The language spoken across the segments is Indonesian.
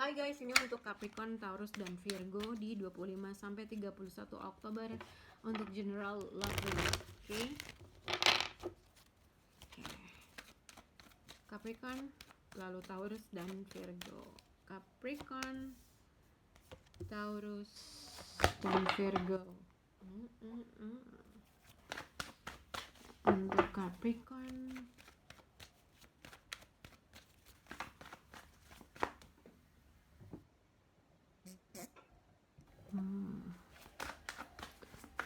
Hai guys, ini untuk Capricorn, Taurus, dan Virgo di 25 sampai 31 Oktober untuk general love reading. Oke. Capricorn, lalu Taurus dan Virgo. Capricorn, Taurus, dan Virgo. Untuk Capricorn,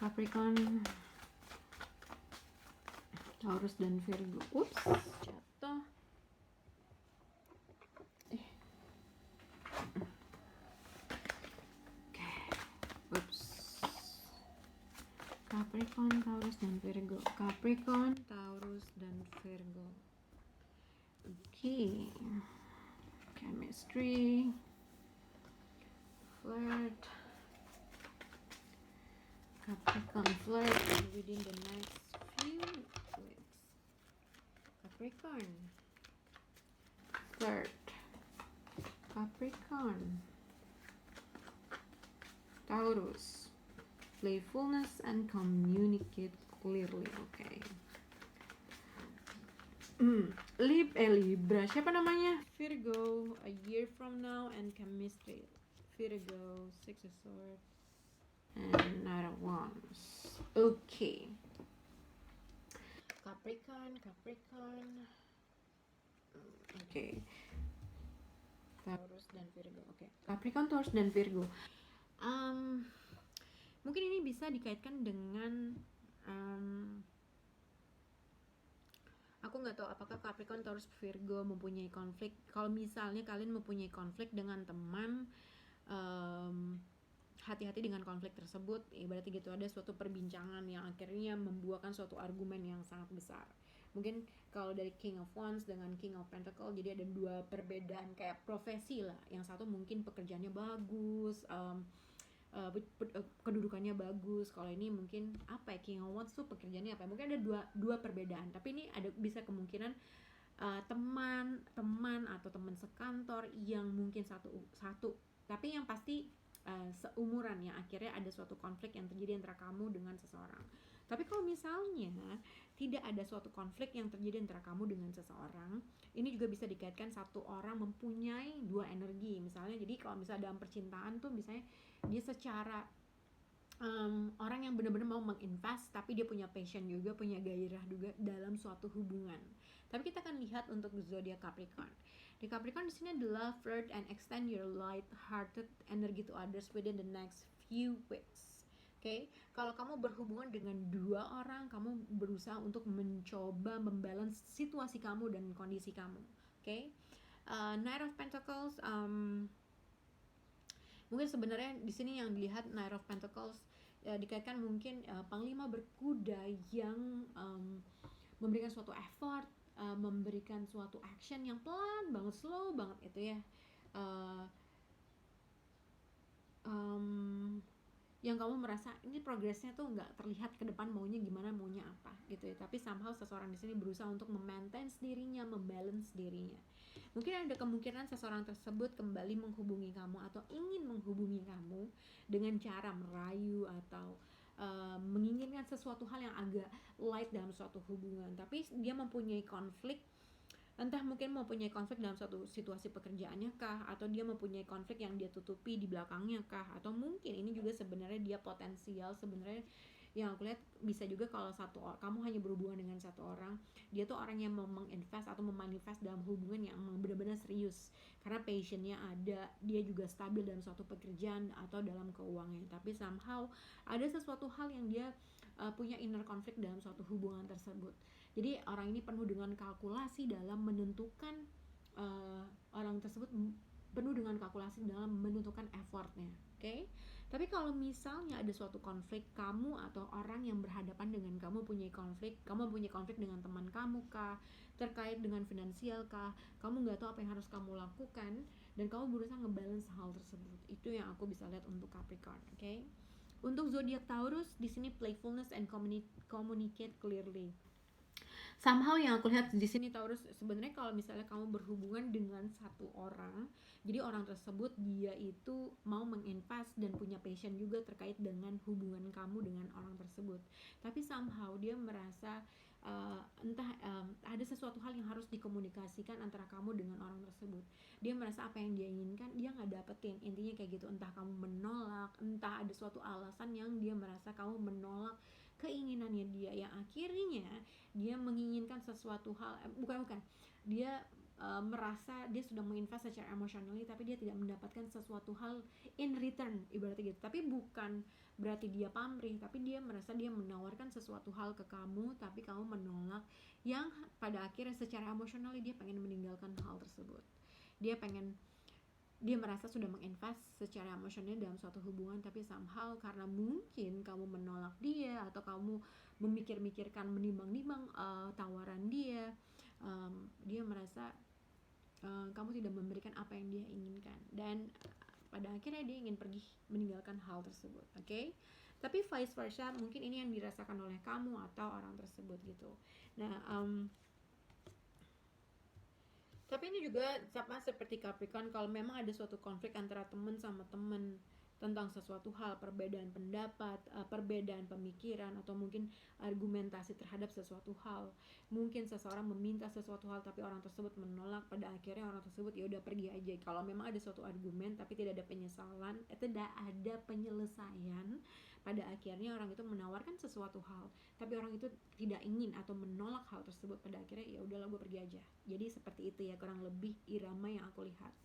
Capricorn, Taurus, dan Virgo. Ups, jatuh. Ups. Capricorn, Taurus, dan Virgo. Capricorn, Taurus, dan Virgo. Okay. Chemistry, flirt, Capricorn flirt within the next few weeks. Capricorn flirt, Capricorn, Taurus, playfulness and communicate clearly. Okay. Libra, siapa namanya? Virgo, a year from now, and chemistry. Virgo, Six of Swords, and Knight of Wands. Okay. Capricorn. Okay. Taurus dan Virgo. Okay. Capricorn, Taurus, dan Virgo. Mungkin ini bisa dikaitkan dengan aku nggak tahu apakah Capricorn, Taurus, Virgo mempunyai konflik. Kalau misalnya kalian mempunyai konflik dengan teman, hati-hati dengan konflik tersebut. Berarti gitu, ada suatu perbincangan yang akhirnya membuahkan suatu argumen yang sangat besar. Mungkin kalau dari King of Wands dengan King of Pentacles, jadi ada dua perbedaan kayak profesi lah. Yang satu mungkin pekerjaannya bagus, kedudukannya bagus. Kalau ini mungkin apa ya, King of Wands tuh pekerjaannya apa ya? Mungkin ada dua perbedaan, tapi ini ada bisa kemungkinan teman atau teman sekantor yang mungkin satu tapi yang pasti seumuran, yang akhirnya ada suatu konflik yang terjadi antara kamu dengan seseorang. Tapi kalau misalnya tidak ada suatu konflik yang terjadi antara kamu dengan seseorang, ini juga bisa dikaitkan satu orang mempunyai dua energi. Misalnya, jadi kalau misalnya dalam percintaan tuh misalnya dia secara orang yang benar-benar mau menginvest, tapi dia punya passion juga, punya gairah juga dalam suatu hubungan. Tapi kita akan lihat untuk zodiak Capricorn. Di Capricorn di sini adalah flirt and extend your light-hearted energy to others within the next few weeks. Okay? Kalau kamu berhubungan dengan dua orang, kamu berusaha untuk mencoba membalance situasi kamu dan kondisi kamu. Okay? Knight of Pentacles, mungkin sebenarnya di sini yang dilihat Knight of Pentacles dikaitkan mungkin panglima berkuda yang memberikan suatu effort, memberikan suatu action yang pelan banget, slow banget itu ya, yang kamu merasa ini progresnya tuh nggak terlihat ke depan maunya gimana, maunya apa gitu ya, tapi somehow seseorang di sini berusaha untuk memaintain dirinya, membalance dirinya. Mungkin ada kemungkinan seseorang tersebut kembali menghubungi kamu atau ingin menghubungi kamu dengan cara merayu atau menginginkan sesuatu hal yang agak light dalam suatu hubungan, tapi dia mempunyai konflik. Entah mungkin mempunyai konflik dalam suatu situasi pekerjaannya kah, atau dia mempunyai konflik yang dia tutupi di belakangnya kah, atau mungkin ini juga sebenarnya dia potensial sebenarnya yang aku lihat bisa juga kalau kamu hanya berhubungan dengan satu orang, dia tuh orang yang mau menginvest atau memanifest dalam hubungan yang benar-benar serius karena passionnya ada, dia juga stabil dalam suatu pekerjaan atau dalam keuangan, tapi somehow ada sesuatu hal yang dia punya inner conflict dalam suatu hubungan tersebut. Jadi orang ini penuh dengan kalkulasi dalam menentukan, orang tersebut penuh dengan kalkulasi dalam menentukan effortnya. Okay? Tapi kalau misalnya ada suatu konflik, kamu atau orang yang berhadapan dengan kamu punya konflik, kamu punya konflik dengan teman kamu kah, terkait dengan finansial kah, kamu nggak tahu apa yang harus kamu lakukan dan kamu berusaha ngebalance hal tersebut. Itu yang aku bisa lihat untuk Capricorn. Okay? Untuk zodiak Taurus di sini playfulness and communicate clearly. Somehow yang aku lihat di sini Taurus, sebenarnya kalau misalnya kamu berhubungan dengan satu orang, jadi orang tersebut dia itu mau menginvest dan punya passion juga terkait dengan hubungan kamu dengan orang tersebut. Tapi somehow dia merasa ada sesuatu hal yang harus dikomunikasikan antara kamu dengan orang tersebut. Dia merasa apa yang dia inginkan dia nggak dapetin, intinya kayak gitu. Entah kamu menolak, entah ada suatu alasan yang dia merasa kamu menolak keinginannya dia, yang akhirnya dia menginginkan sesuatu hal, bukan dia merasa dia sudah menginvest secara emotionally tapi dia tidak mendapatkan sesuatu hal in return, ibaratnya gitu. Tapi bukan berarti dia pamrih, tapi dia merasa dia menawarkan sesuatu hal ke kamu tapi kamu menolak, yang pada akhirnya secara emotionally dia pengen meninggalkan hal tersebut. Dia merasa sudah menginvest secara emosional dalam suatu hubungan, tapi somehow karena mungkin kamu menolak dia atau kamu memikir-mikirkan, menimbang-nimbang tawaran dia, dia merasa kamu tidak memberikan apa yang dia inginkan, dan pada akhirnya dia ingin pergi meninggalkan hal tersebut. Oke? Tapi vice versa, mungkin ini yang dirasakan oleh kamu atau orang tersebut gitu. Nah, tapi ini juga sama seperti Capricorn, kalau memang ada suatu konflik antara teman sama teman tentang sesuatu hal, perbedaan pendapat, perbedaan pemikiran, atau mungkin argumentasi terhadap sesuatu hal. Mungkin seseorang meminta sesuatu hal tapi orang tersebut menolak, pada akhirnya orang tersebut ya udah pergi aja. Kalau memang ada suatu argumen tapi tidak ada penyesalan, tidak ada penyelesaian, pada akhirnya orang itu menawarkan sesuatu hal tapi orang itu tidak ingin atau menolak hal tersebut, pada akhirnya ya udahlah gue pergi aja. Jadi seperti itu ya kurang lebih irama yang aku lihat.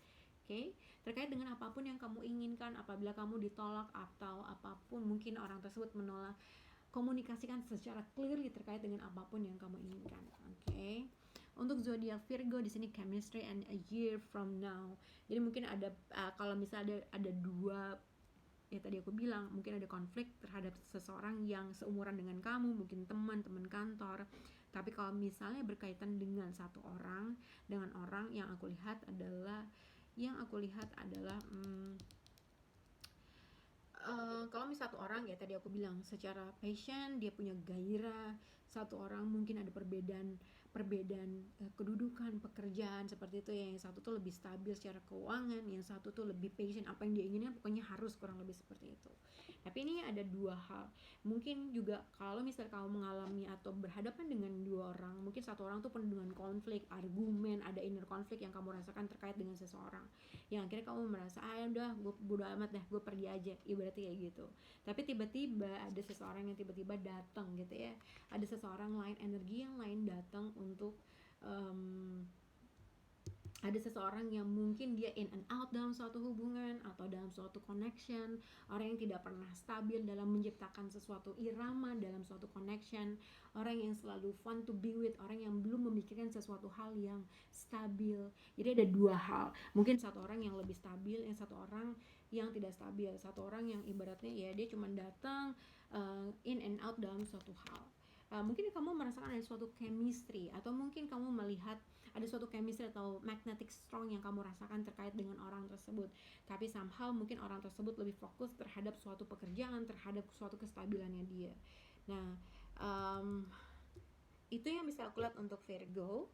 Oke, terkait dengan apapun yang kamu inginkan, apabila kamu ditolak atau apapun mungkin orang tersebut menolak, komunikasikan secara clearly terkait dengan apapun yang kamu inginkan. Oke. Untuk zodiak Virgo di sini chemistry and a year from now. Jadi mungkin ada kalau misalnya ada dua, ya tadi aku bilang mungkin ada konflik terhadap seseorang yang seumuran dengan kamu, mungkin teman kantor. Tapi kalau misalnya berkaitan dengan satu orang, dengan orang yang aku lihat adalah kalau misalnya satu orang, ya tadi aku bilang secara passion dia punya gairah. Satu orang mungkin ada perbedaan kedudukan, pekerjaan seperti itu ya. Yang satu tuh lebih stabil secara keuangan, yang satu tuh lebih passion, apa yang dia inginkan pokoknya harus, kurang lebih seperti itu. Tapi ini ada dua hal. Mungkin juga kalau misalnya kamu mengalami atau berhadapan dengan dua orang, mungkin satu orang tuh penuh dengan konflik, argumen, ada inner konflik yang kamu rasakan terkait dengan seseorang, yang akhirnya kamu merasa udah gue bodo amat dah, gue pergi aja, ibaratnya kayak gitu. Tapi tiba-tiba ada seseorang yang tiba-tiba datang gitu ya, ada seseorang lain, energi yang lain datang untuk ada seseorang yang mungkin dia in and out dalam suatu hubungan atau dalam suatu connection, orang yang tidak pernah stabil dalam menciptakan sesuatu irama dalam suatu connection, orang yang selalu fun to be with, orang yang belum memikirkan sesuatu hal yang stabil. Jadi ada dua hal, mungkin satu orang yang lebih stabil, yang satu orang yang tidak stabil, satu orang yang ibaratnya ya dia cuma datang in and out dalam suatu hal. Mungkin kamu merasakan ada suatu chemistry, atau mungkin kamu melihat ada suatu chemistry atau magnetic strong yang kamu rasakan terkait dengan orang tersebut. Tapi somehow mungkin orang tersebut lebih fokus terhadap suatu pekerjaan, terhadap suatu kestabilannya dia. Nah, itu yang bisa aku lihat untuk Virgo.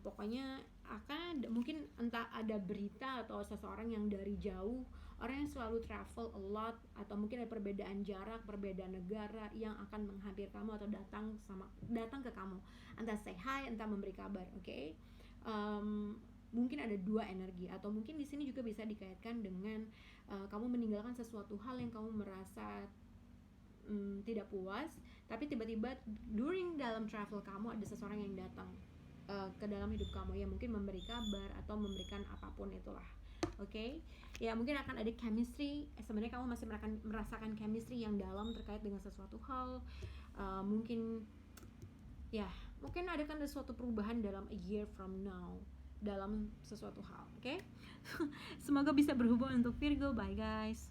Pokoknya akan mungkin entah ada berita atau seseorang yang dari jauh, orang yang selalu travel a lot, atau mungkin ada perbedaan jarak, perbedaan negara yang akan menghampiri kamu atau datang ke kamu, entah say hi, entah memberi kabar. Oke? Mungkin ada dua energi, atau mungkin di sini juga bisa dikaitkan dengan kamu meninggalkan sesuatu hal yang kamu merasa tidak puas, tapi tiba-tiba during dalam travel kamu ada seseorang yang datang ke dalam hidup kamu, ya mungkin memberi kabar atau memberikan apapun itulah. Oke? Ya mungkin akan ada chemistry, sebenarnya kamu masih merasakan chemistry yang dalam terkait dengan sesuatu hal. Mungkin ada kan suatu perubahan dalam a year from now dalam sesuatu hal. Oke? Semoga bisa berhubung untuk Virgo. Bye guys.